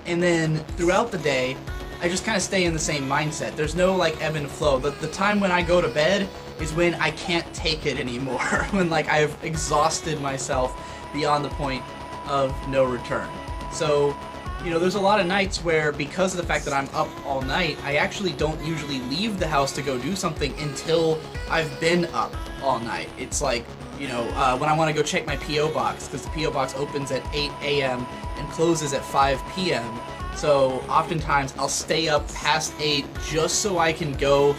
And then throughout the day, I just kind of stay in the same mindset. There's no like ebb and flow. The time when I go to bed is when I can't take it anymore. When like I've exhausted myself beyond the point of no return. So, you know, there's a lot of nights where, because of the fact that I'm up all night, I actually don't usually leave the house to go do something until I've been up all night. It's like, you know, when I want to go check my P.O. box, because the P.O. box opens at 8 a.m. and closes at 5 p.m. So oftentimes I'll stay up past 8 just so I can go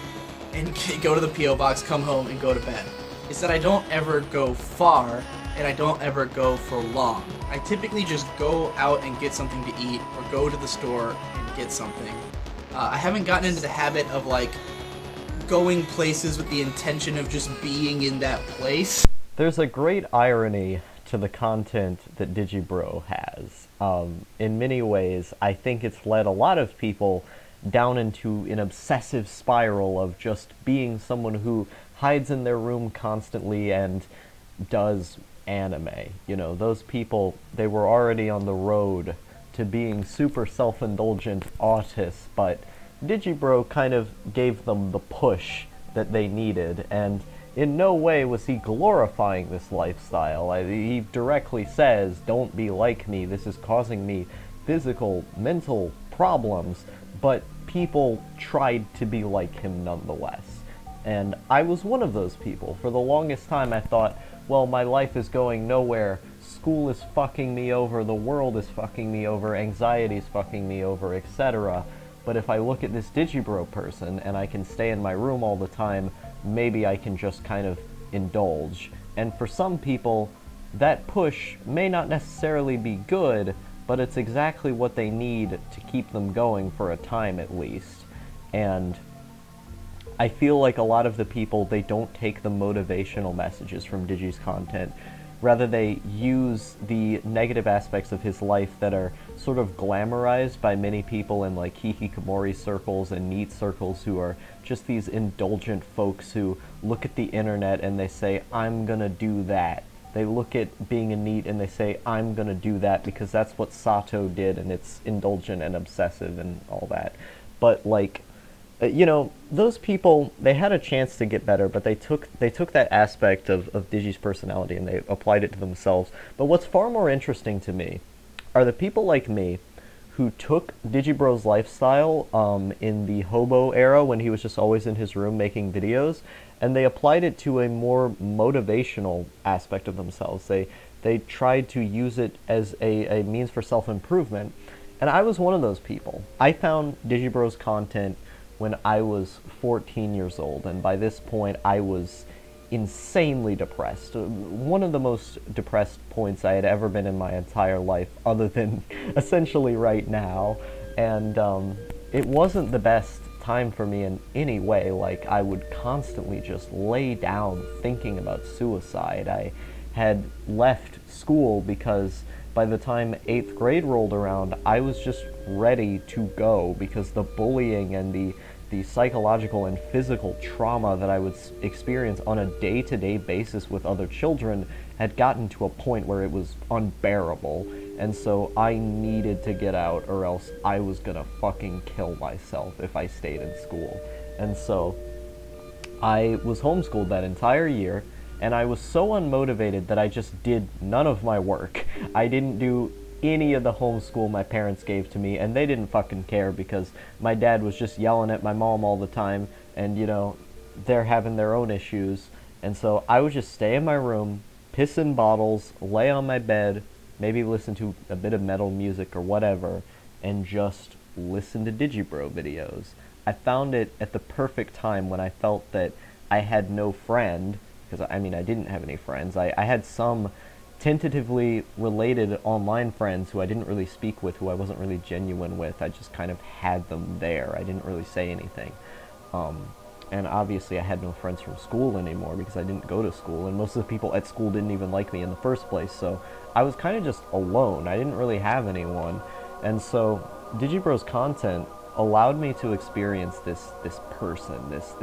and go to the P.O. box, come home, and go to bed. It's that I don't ever go far, and I don't ever go for long. I typically just go out and get something to eat, or go to the store and get something. I haven't gotten into the habit of like going places with the intention of just being in that place. There's a great irony to the content that Digibro has. In many ways, I think it's led a lot of people down into an obsessive spiral of just being someone who hides in their room constantly and does anime. You know, those people, they were already on the road to being super self-indulgent autists, but Digibro kind of gave them the push that they needed, and in no way was he glorifying this lifestyle. He directly says, don't be like me, this is causing me physical, mental problems, but people tried to be like him nonetheless. And I was one of those people. For the longest time I thought, well, my life is going nowhere, school is fucking me over, the world is fucking me over, anxiety is fucking me over, etc. But if I look at this Digibro person and I can stay in my room all the time, maybe I can just kind of indulge. And for some people, that push may not necessarily be good, but it's exactly what they need to keep them going for a time at least. And I feel like a lot of the people, they don't take the motivational messages from Digi's content. Rather, they use the negative aspects of his life that are sort of glamorized by many people in like hikikomori circles and NEET circles, who are just these indulgent folks who look at the internet and they say, I'm gonna do that. They look at being a NEET and they say, I'm gonna do that because that's what Sato did and it's indulgent and obsessive and all that. But like, you know, those people, they had a chance to get better, but they took that aspect of Digi's personality and they applied it to themselves. But what's far more interesting to me are the people like me who took Digibro's lifestyle in the hobo era when he was just always in his room making videos, and they applied it to a more motivational aspect of themselves. They tried to use it as a means for self-improvement, and I was one of those people. I found Digibro's content when I was 14 years old, and by this point I was insanely depressed. One of the most depressed points I had ever been in my entire life, other than essentially right now, and it wasn't the best time for me in any way. Like, I would constantly just lay down thinking about suicide. I had left school because by the time 8th grade rolled around, I was just ready to go because the bullying and the psychological and physical trauma that I would experience on a day-to-day basis with other children had gotten to a point where it was unbearable, and so I needed to get out or else I was gonna fucking kill myself if I stayed in school. And so I was homeschooled that entire year, and I was so unmotivated that I just did none of my work. I didn't do any of the homeschool my parents gave to me, and they didn't fucking care because my dad was just yelling at my mom all the time, and you know, they're having their own issues. And so I would just stay in my room, piss in bottles, lay on my bed, maybe listen to a bit of metal music or whatever, and just listen to Digibro videos. I found it at the perfect time when I felt that I had no friend, because I mean I didn't have any friends. I had some tentatively related online friends who I didn't really speak with, who I wasn't really genuine with. I just kind of had them there. I didn't really say anything. And obviously I had no friends from school anymore because I didn't go to school, and most of the people at school didn't even like me in the first place, so I was kind of just alone. I didn't really have anyone. And so Digibro's content allowed me to experience this person, this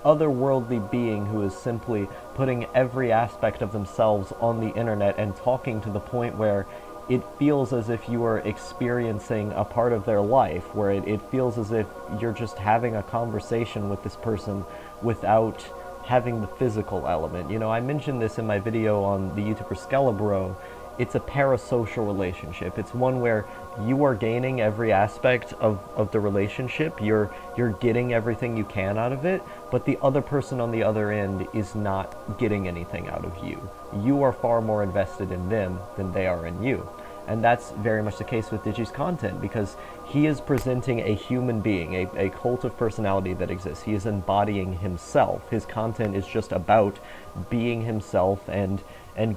otherworldly being who is simply putting every aspect of themselves on the internet and talking to the point where it feels as if you are experiencing a part of their life, where it feels as if you're just having a conversation with this person without having the physical element. You know, I mentioned this in my video on the YouTuber Skelebro. It's a parasocial relationship. It's one where you are gaining every aspect of the relationship. You're getting everything you can out of it, but the other person on the other end is not getting anything out of you. You are far more invested in them than they are in you. And that's very much the case with Digi's content, because he is presenting a human being, a cult of personality that exists. He is embodying himself. His content is just about being himself and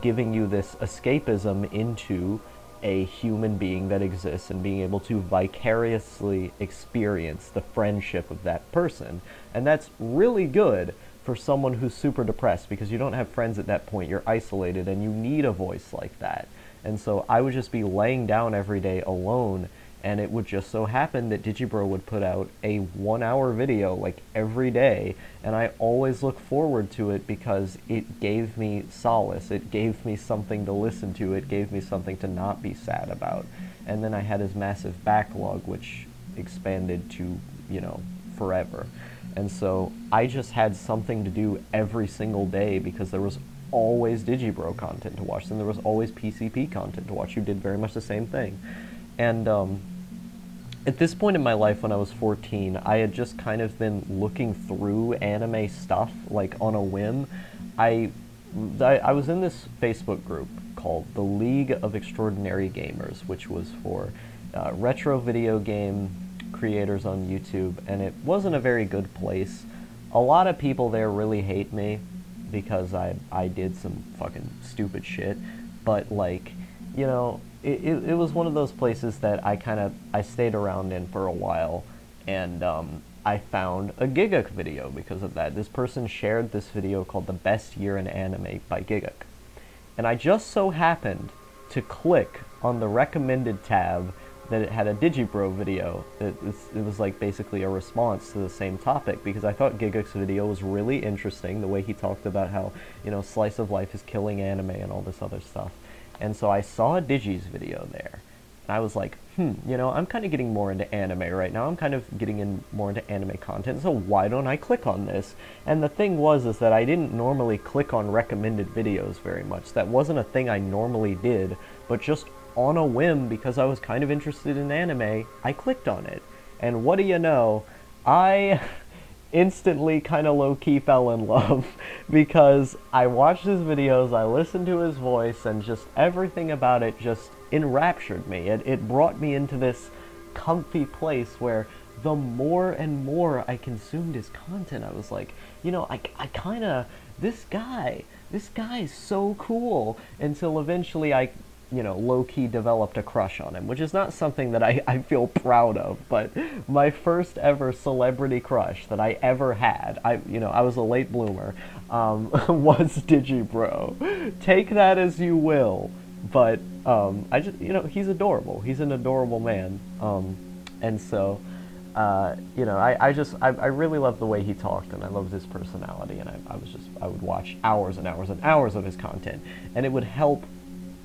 giving you this escapism into a human being that exists and being able to vicariously experience the friendship of that person. And that's really good for someone who's super depressed, because you don't have friends at that point. You're isolated and you need a voice like that. And so I would just be laying down every day alone, and it would just so happen that Digibro would put out a 1-hour video like every day, and I always look forward to it because it gave me solace. It gave me something to listen to. It gave me something to not be sad about. And then I had his massive backlog, which expanded to, you know, forever. And so I just had something to do every single day, because there was always Digibro content to watch, and there was always PCP content to watch who did very much the same thing. And at this point in my life, when I was 14, I had just kind of been looking through anime stuff, like on a whim. I was in this Facebook group called the League of Extraordinary Gamers, which was for retro video game creators on YouTube, and it wasn't a very good place. A lot of people there really hate me because I did some fucking stupid shit, but like, you know, it was one of those places that I stayed around in for a while, and I found a Giguk video because of that. This person shared this video called The Best Year in Anime by Giguk, and I just so happened to click on the recommended tab that it had a Digibro video. It was like basically a response to the same topic, because I thought Giguk's video was really interesting, the way he talked about how, you know, slice of life is killing anime and all this other stuff. And so I saw Digi's video there, and I was like, you know, I'm kind of getting more into anime right now. I'm kind of getting in more into anime content, so why don't I click on this? And the thing is that I didn't normally click on recommended videos very much. That wasn't a thing I normally did, but just on a whim, because I was kind of interested in anime, I clicked on it. And what do you know, I instantly kind of low-key fell in love, because I watched his videos, I listened to his voice, and just everything about it just enraptured me. It brought me into this comfy place where the more and more I consumed his content, I was like, you know, I kind of, this guy is so cool, until eventually I, you know, low-key developed a crush on him, which is not something that I feel proud of, but my first ever celebrity crush that I ever had, I was a late bloomer, was Digibro. Take that as you will, but I just, you know, he's adorable. He's an adorable man, and so, you know, I really loved the way he talked, and I loved his personality, and I would watch hours and hours and hours of his content, and it would help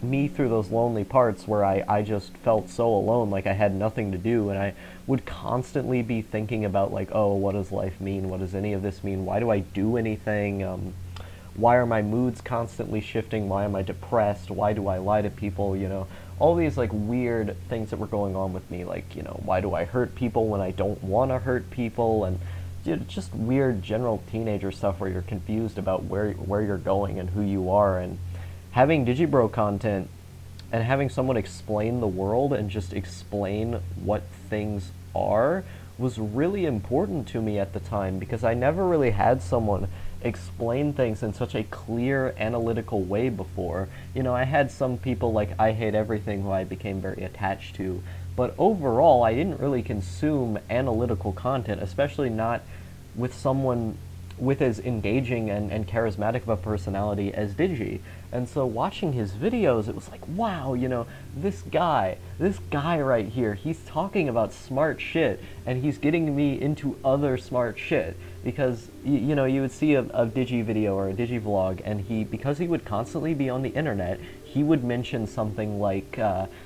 me through those lonely parts where I just felt so alone, like I had nothing to do, and I would constantly be thinking about, like, oh, what does life mean? What does any of this mean? Why do I do anything? Why are my moods constantly shifting? Why am I depressed? Why do I lie to people? You know, all these like weird things that were going on with me, like, you know, why do I hurt people when I don't want to hurt people? And you know, just weird general teenager stuff where you're confused about where you're going and who you are. And having Digibro content and having someone explain the world and just explain what things are was really important to me at the time, because I never really had someone explain things in such a clear, analytical way before. You know, I had some people like I Hate Everything who I became very attached to, but overall I didn't really consume analytical content, especially not with someone with as engaging and charismatic of a personality as Digi. And so watching his videos, it was like, wow, you know, this guy right here, he's talking about smart shit, and he's getting me into other smart shit. Because, you know, you would see a Digi video or a Digi vlog, and because he would constantly be on the internet, he would mention something like,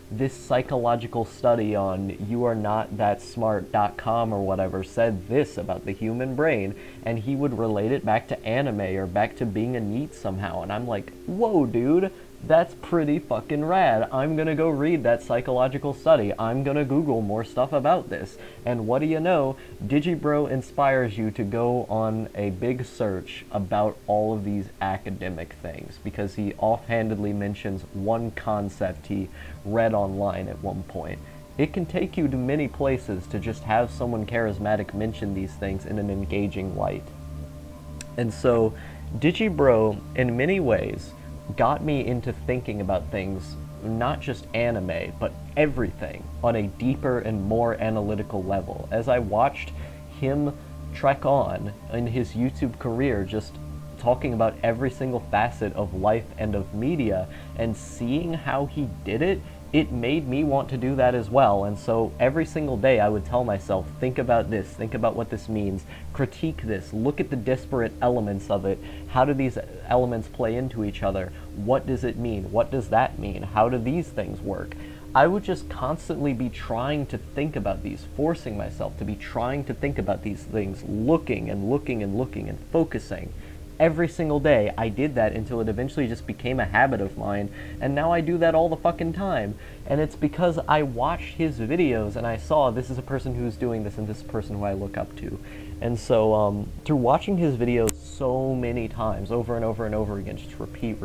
this psychological study on youarenothatsmart.com or whatever said this about the human brain, and he would relate it back to anime or back to being a NEET somehow, and I'm like, whoa, dude, that's pretty fucking rad. I'm gonna go read that psychological study. I'm gonna Google more stuff about this. And what do you know? Digibro inspires you to go on a big search about all of these academic things, because he offhandedly mentions one concept he read online at one point. It can take you to many places to just have someone charismatic mention these things in an engaging light. And so, Digibro, in many ways, got me into thinking about things, not just anime, but everything, on a deeper and more analytical level. As I watched him trek on in his YouTube career, just talking about every single facet of life and of media, and seeing how he did it, it made me want to do that as well. And so every single day I would tell myself, think about this, think about what this means, critique this, look at the disparate elements of it, how do these elements play into each other, what does it mean, what does that mean, how do these things work? I would just constantly be trying to think about these, forcing myself to be trying to think about these things, looking and looking and looking and focusing. Every single day, I did that until it eventually just became a habit of mine, and now I do that all the fucking time. And it's because I watched his videos and I saw this is a person who's doing this and this person who I look up to. And so, through watching his videos so many times, over and over and over again, just repeat,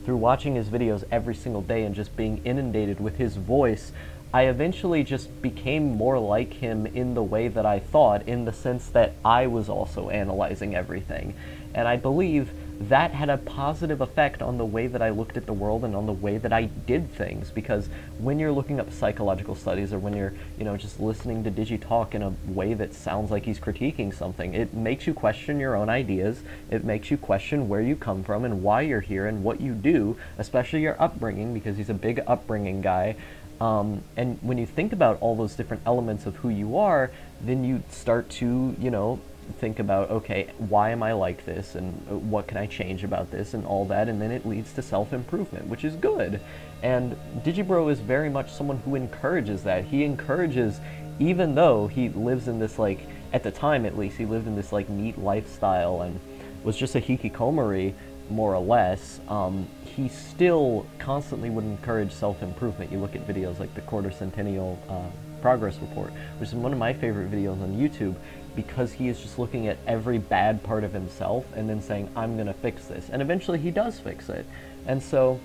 through watching his videos every single day and just being inundated with his voice, I eventually just became more like him in the way that I thought, in the sense that I was also analyzing everything. And I believe that had a positive effect on the way that I looked at the world and on the way that I did things, because when you're looking up psychological studies, or when you're, just listening to Digi talk in a way that sounds like he's critiquing something, it makes you question your own ideas, it makes you question where you come from and why you're here and what you do, especially your upbringing, because he's a big upbringing guy. And when you think about all those different elements of who you are, then you start to, think about, okay, why am I like this, and what can I change about this, and all that, and then it leads to self-improvement, which is good. And Digibro is very much someone who encourages that. He encourages, even though he lives in this, at the time at least, he lived in this, neat lifestyle and was just a hikikomori, more or less, he still constantly would encourage self-improvement. You look at videos like the Quarter Centennial Progress Report, which is one of my favorite videos on YouTube, because he is just looking at every bad part of himself and then saying, I'm going to fix this. And eventually he does fix it. And so,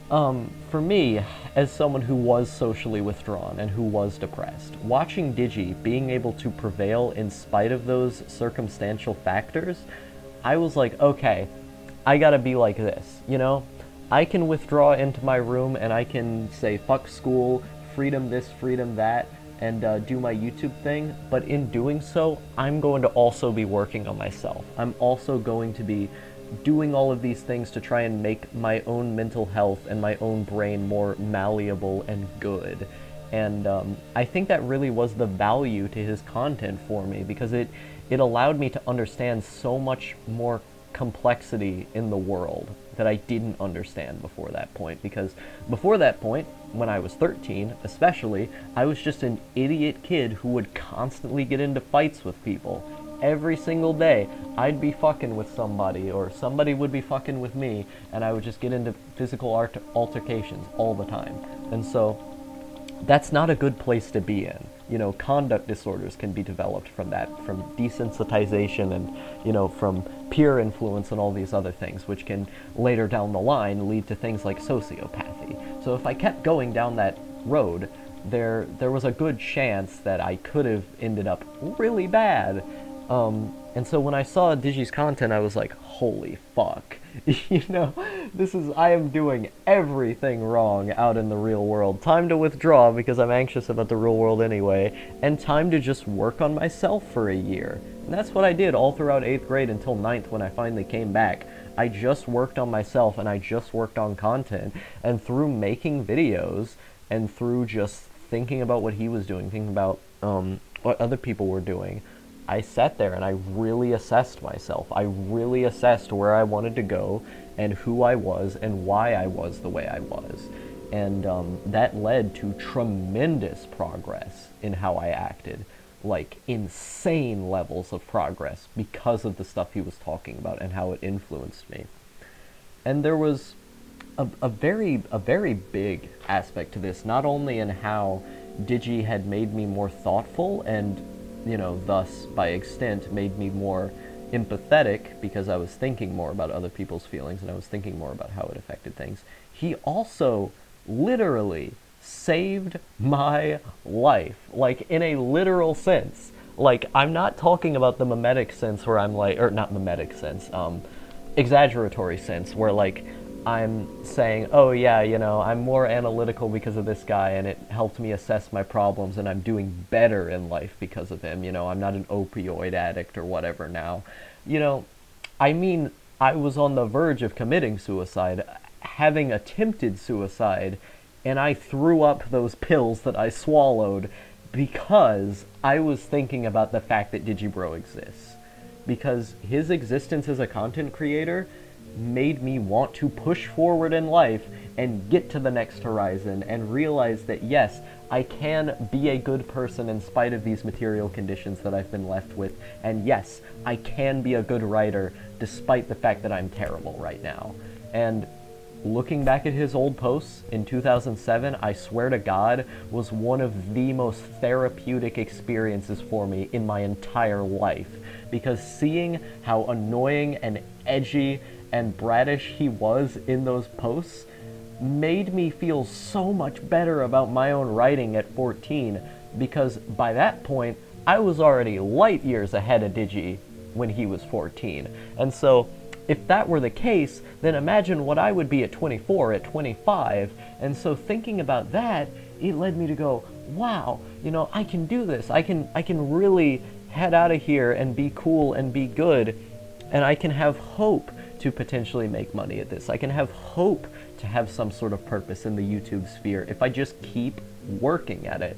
for me, as someone who was socially withdrawn and who was depressed, watching Digi being able to prevail in spite of those circumstantial factors, I was like, okay, I gotta be like this, I can withdraw into my room and I can say, fuck school, freedom this, freedom that, and do my YouTube thing, but in doing so, I'm going to also be working on myself. I'm also going to be doing all of these things to try and make my own mental health and my own brain more malleable and good. And I think that really was the value to his content for me, because it allowed me to understand so much more complexity in the world that I didn't understand before that point. Because before that point, when I was 13 especially, I was just an idiot kid who would constantly get into fights with people. Every single day, I'd be fucking with somebody, or somebody would be fucking with me, and I would just get into physical altercations all the time. And so, that's not a good place to be in. Conduct disorders can be developed from that, from desensitization and, from peer influence and all these other things, which can later down the line lead to things like sociopathy. So if I kept going down that road, there was a good chance that I could have ended up really bad. And so when I saw Digi's content, I was like, holy fuck. I am doing everything wrong out in the real world. Time to withdraw, because I'm anxious about the real world anyway, and time to just work on myself for a year. And that's what I did all throughout 8th grade until 9th when I finally came back. I just worked on myself, and I just worked on content, and through making videos, and through just thinking about what he was doing, thinking about what other people were doing, I sat there and I really assessed myself. I really assessed where I wanted to go and who I was and why I was the way I was. And that led to tremendous progress in how I acted, like insane levels of progress because of the stuff he was talking about and how it influenced me. And there was a very big aspect to this, not only in how Digi had made me more thoughtful and, you know, thus by extent made me more empathetic because I was thinking more about other people's feelings and I was thinking more about how it affected things. He also literally saved my life, like in a literal sense. Like, I'm not talking about the mimetic sense where I'm like, or not mimetic sense, exaggeratory sense where like I'm saying, oh yeah, you know, I'm more analytical because of this guy and it helped me assess my problems and I'm doing better in life because of him, you know, I'm not an opioid addict or whatever now. You know, I mean, I was on the verge of committing suicide, having attempted suicide, and I threw up those pills that I swallowed because I was thinking about the fact that Digibro exists. Because his existence as a content creator made me want to push forward in life and get to the next horizon and realize that yes, I can be a good person in spite of these material conditions that I've been left with, and yes, I can be a good writer despite the fact that I'm terrible right now. And looking back at his old posts in 2007, I swear to God, was one of the most therapeutic experiences for me in my entire life. Because seeing how annoying and edgy and bratish he was in those posts made me feel so much better about my own writing at 14, because by that point, I was already light years ahead of Digi when he was 14. And so, if that were the case, then imagine what I would be at 24, at 25, and so thinking about that, it led me to go, wow, you know, I can do this, I can really head out of here and be cool and be good, and I can have hope to potentially make money at this. I can have hope to have some sort of purpose in the YouTube sphere if I just keep working at it.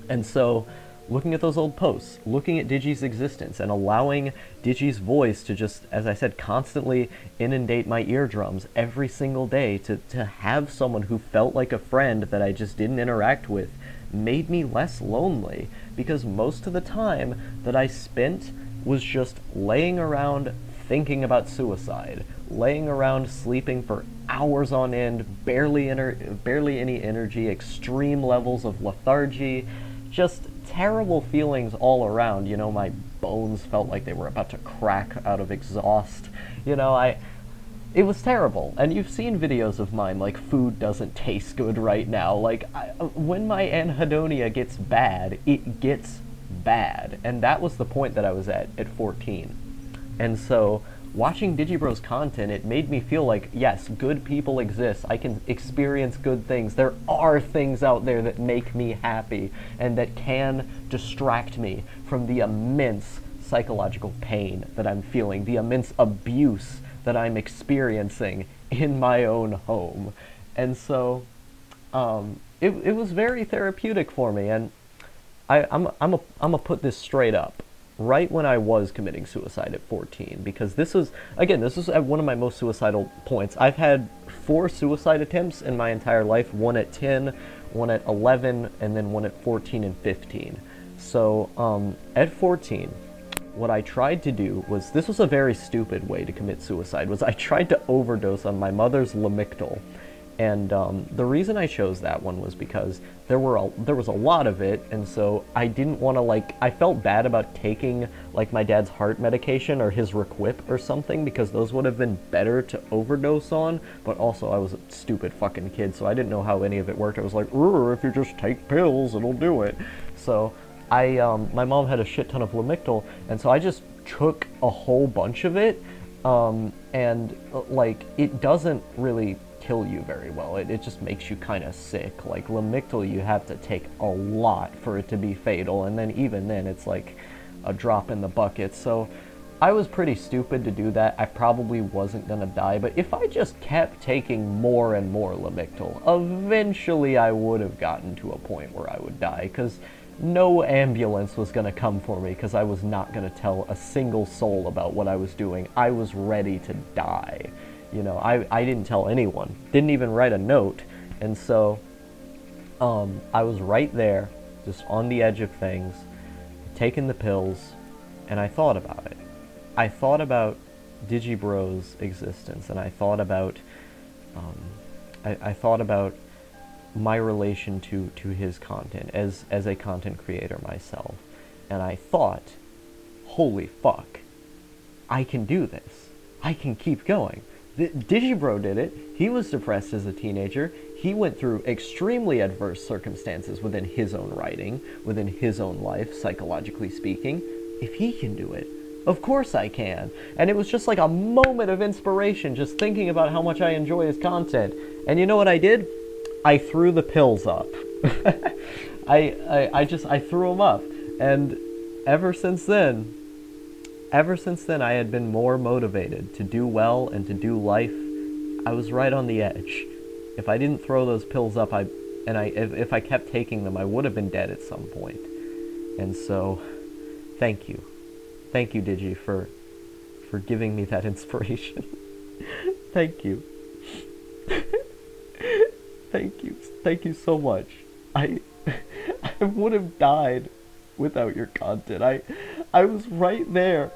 And so, looking at those old posts, looking at Digi's existence, and allowing Digi's voice to just, as I said, constantly inundate my eardrums every single day, to have someone who felt like a friend that I just didn't interact with, made me less lonely, because most of the time that I spent was just laying around thinking about suicide, laying around sleeping for hours on end, barely any energy, extreme levels of lethargy, just terrible feelings all around. You know, my bones felt like they were about to crack out of exhaust. You know, it was terrible. And you've seen videos of mine, like, food doesn't taste good right now. Like, when my anhedonia gets bad, it gets bad. And that was the point that I was at 14. And so, watching Digibro's content, it made me feel like, yes, good people exist. I can experience good things. There are things out there that make me happy and that can distract me from the immense psychological pain that I'm feeling, the immense abuse that I'm experiencing in my own home. And so, it was very therapeutic for me, and I'm gonna put this straight up. Right when I was committing suicide at 14, because this was at one of my most suicidal points. I've had 4 suicide attempts in my entire life, one at 10, one at 11, and then one at 14 and 15. So, at 14, what I tried to do was, this was a very stupid way to commit suicide, was I tried to overdose on my mother's Lamictal. And the reason I chose that one was because there was a lot of it, and so I didn't want to, I felt bad about taking, my dad's heart medication or his Requip or something, because those would have been better to overdose on, but also I was a stupid fucking kid, so I didn't know how any of it worked. I was like, if you just take pills, it'll do it. So my mom had a shit ton of Lamictal, and so I just took a whole bunch of it, and, it doesn't really kill you very well. It just makes you kind of sick. Like, Lamictal, you have to take a lot for it to be fatal, and then even then, it's like a drop in the bucket. So I was pretty stupid to do that. I probably wasn't gonna die, but if I just kept taking more and more Lamictal, eventually I would have gotten to a point where I would die, because no ambulance was gonna come for me, because I was not gonna tell a single soul about what I was doing. I was ready to die. You know, I didn't tell anyone, didn't even write a note, and so I was right there, just on the edge of things, taking the pills, and I thought about it. I thought about Digibro's existence, and I thought about I thought about my relation to his content as a content creator myself, and I thought, holy fuck, I can do this. I can keep going. Digibro did it. He was depressed as a teenager. He went through extremely adverse circumstances within his own writing, within his own life, psychologically speaking. If he can do it, of course I can. And it was just like a moment of inspiration, just thinking about how much I enjoy his content. And you know what I did? I threw the pills up. I threw them up. And ever since then, I had been more motivated to do well and to do life. I was right on the edge. If I didn't throw those pills up, if I kept taking them, I would have been dead at some point. And so, thank you. Thank you, Digi, for giving me that inspiration. Thank you. Thank you so much. I would have died without your content. I was right there.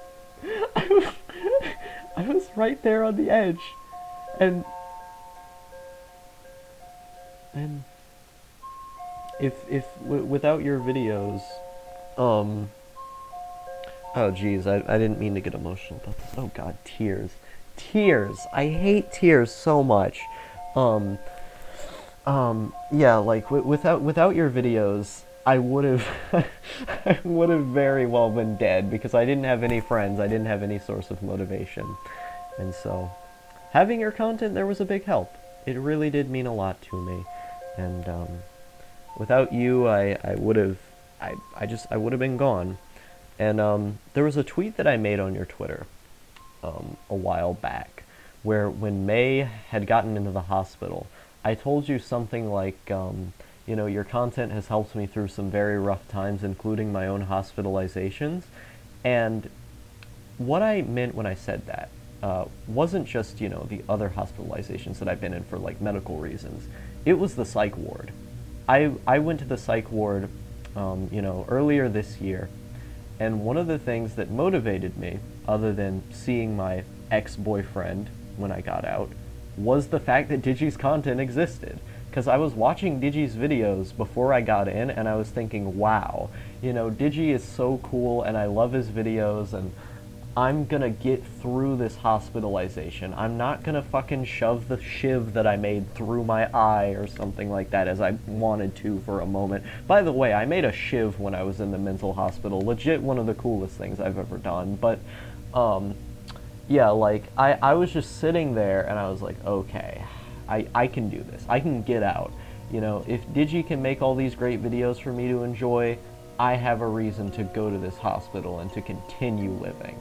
I was right there on the edge. And if without your videos, oh geez, I didn't mean to get emotional about this. Oh god, tears. I hate tears so much. Yeah, like without your videos, I would have I would have very well been dead, because I didn't have any friends, I didn't have any source of motivation. And so having your content there was a big help. It really did mean a lot to me. And without you, I would have been gone. And there was a tweet that I made on your Twitter a while back, where when May had gotten into the hospital, I told you something like, you know, your content has helped me through some very rough times, including my own hospitalizations. And what I meant when I said that wasn't just, you know, the other hospitalizations that I've been in for, like, medical reasons. It was the psych ward. I went to the psych ward, you know, earlier this year, and one of the things that motivated me, other than seeing my ex-boyfriend when I got out, was the fact that Digi's content existed. Because I was watching Digi's videos before I got in, and I was thinking, wow, you know, Digi is so cool, and I love his videos, and I'm gonna get through this hospitalization. I'm not gonna fucking shove the shiv that I made through my eye or something like that, as I wanted to for a moment. By the way, I made a shiv when I was in the mental hospital. Legit one of the coolest things I've ever done. But, yeah, like, I was just sitting there, and I was like, okay, I can do this. I can get out. You know, if Digi can make all these great videos for me to enjoy, I have a reason to go to this hospital and to continue living.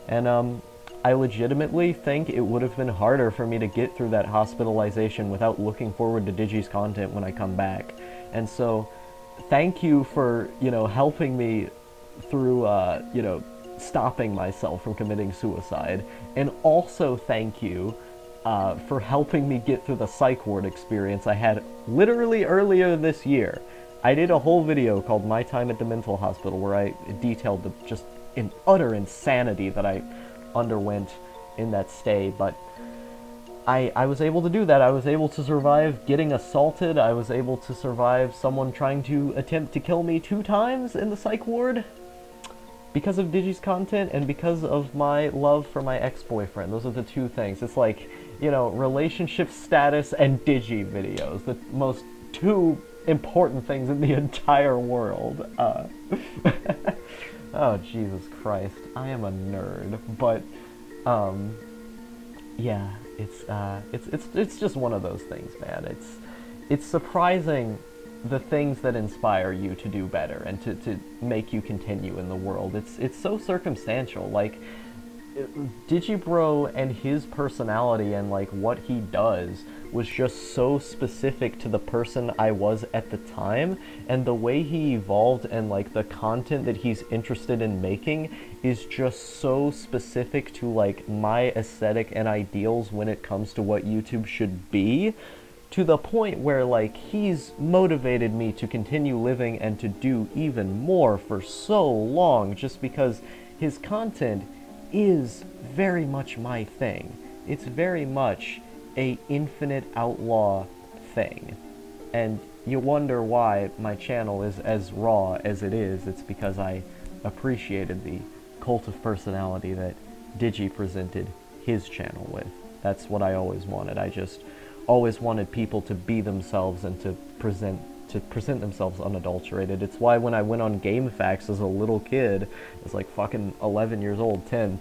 And I legitimately think it would have been harder for me to get through that hospitalization without looking forward to Digi's content when I come back. And so, thank you for, you know, helping me through, you know, stopping myself from committing suicide. And also thank you for helping me get through the psych ward experience I had literally earlier this year. I did a whole video called My Time at the Mental Hospital, where I detailed the just in utter insanity that I underwent in that stay, but I was able to do that. I was able to survive getting assaulted. I was able to survive someone trying to attempt to kill me 2 times in the psych ward because of Digi's content and because of my love for my ex-boyfriend. Those are the 2 things. It's like, you know, relationship status and Digi videos, the most 2 important things in the entire world. Oh, Jesus Christ. I am a nerd. But, yeah, it's just one of those things, man. It's surprising the things that inspire you to do better and to make you continue in the world. It's so circumstantial. Like, Digibro and his personality and, like, what he does, was just so specific to the person I was at the time, and the way he evolved and like the content that he's interested in making is just so specific to like my aesthetic and ideals when it comes to what YouTube should be, to the point where like he's motivated me to continue living and to do even more for so long, just because his content is very much my thing. It's very much a infinite outlaw thing. And you wonder why my channel is as raw as it is. It's because I appreciated the cult of personality that Digi presented his channel with. That's what I always wanted. I just always wanted people to be themselves and to present themselves unadulterated. It's why when I went on GameFAQs as a little kid, I was like fucking 11 years old, 10,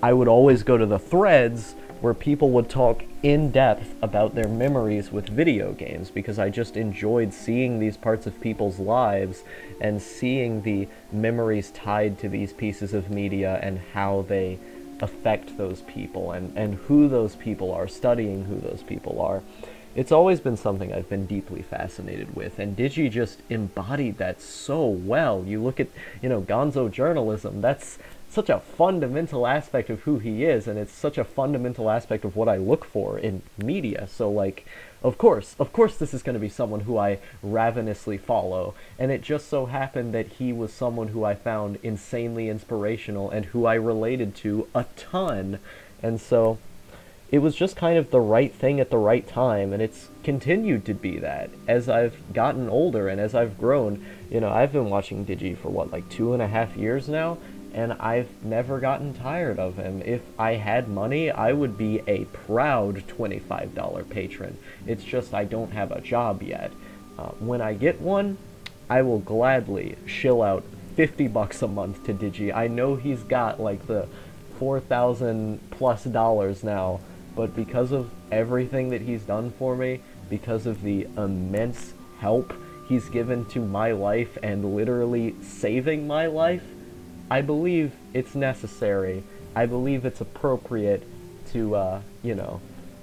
I would always go to the threads where people would talk in depth about their memories with video games, because I just enjoyed seeing these parts of people's lives and seeing the memories tied to these pieces of media and how they affect those people and who those people are, studying who those people are. It's always been something I've been deeply fascinated with, and Digi just embodied that so well. You look at, gonzo journalism, that's such a fundamental aspect of who he is, and it's such a fundamental aspect of what I look for in media. So like, of course this is going to be someone who I ravenously follow, and it just so happened that he was someone who I found insanely inspirational and who I related to a ton, and so it was just kind of the right thing at the right time, and it's continued to be that as I've gotten older and as I've grown. I've been watching Digi for what, like 2.5 years now, and I've never gotten tired of him. If I had money, I would be a proud $25 patron. It's just I don't have a job yet. When I get one, I will gladly shill out $50 a month to Digi. I know he's got like the $4,000+ now, but because of everything that he's done for me, because of the immense help he's given to my life and literally saving my life, I believe it's necessary. I believe it's appropriate to,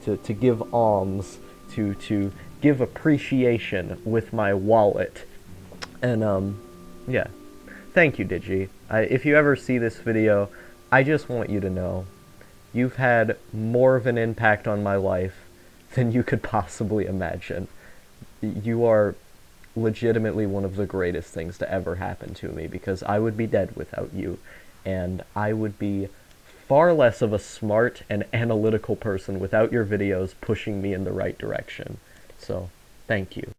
to give alms, to give appreciation with my wallet. And, yeah. Thank you, Digi. If you ever see this video, I just want you to know you've had more of an impact on my life than you could possibly imagine. You are legitimately one of the greatest things to ever happen to me, because I would be dead without you, and I would be far less of a smart and analytical person without your videos pushing me in the right direction. So, thank you.